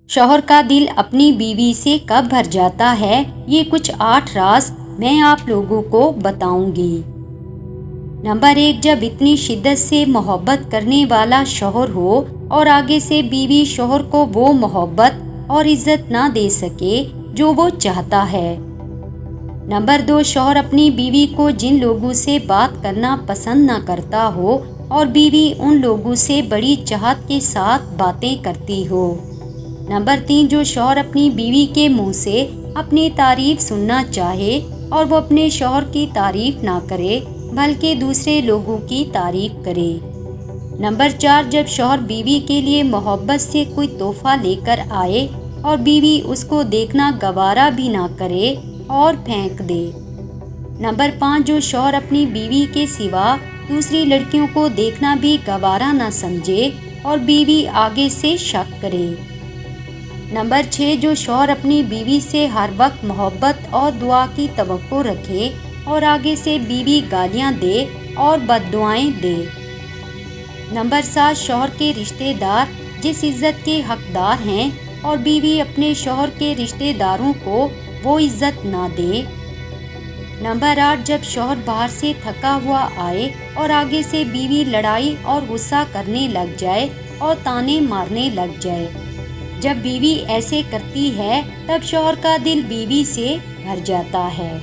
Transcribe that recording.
شوہر کا دل اپنی بیوی سے کب بھر جاتا ہے، یہ کچھ 8 راز میں آپ لوگوں کو بتاؤں گی۔ نمبر 1، جب اتنی شدت سے محبت کرنے والا شوہر ہو اور آگے سے بیوی شوہر کو وہ محبت اور عزت نہ دے سکے جو وہ چاہتا ہے۔ نمبر 2، شوہر اپنی بیوی کو جن لوگوں سے بات کرنا پسند نہ کرتا ہو اور بیوی ان لوگوں سے بڑی چاہت کے ساتھ باتیں کرتی ہو۔ نمبر 3، جو شوہر اپنی بیوی کے منہ سے اپنی تعریف سننا چاہے اور وہ اپنے شوہر کی تعریف نہ کرے بلکہ دوسرے لوگوں کی تعریف کرے۔ نمبر 4، جب شوہر بیوی کے لیے محبت سے کوئی تحفہ لے کر آئے اور بیوی اس کو دیکھنا گوارا بھی نہ کرے اور پھینک دے۔ نمبر 5، جو شوہر اپنی بیوی کے سوا دوسری لڑکیوں کو دیکھنا بھی گوارا نہ سمجھے اور بیوی آگے سے شک کرے۔ نمبر 6، جو شوہر اپنی بیوی سے ہر وقت محبت اور دعا کی توقع رکھے اور آگے سے بیوی گالیاں دے اور بد دعائیں دے۔ نمبر 7، شوہر کے رشتہ دار جس عزت کے حقدار ہیں اور بیوی اپنے شوہر کے رشتہ داروں کو وہ عزت نہ دے۔ نمبر 8، جب شوہر باہر سے تھکا ہوا آئے اور آگے سے بیوی لڑائی اور غصہ کرنے لگ جائے اور طعنے مارنے لگ جائے۔ جب بیوی ایسے کرتی ہے تب شوہر کا دل بیوی سے بھر جاتا ہے۔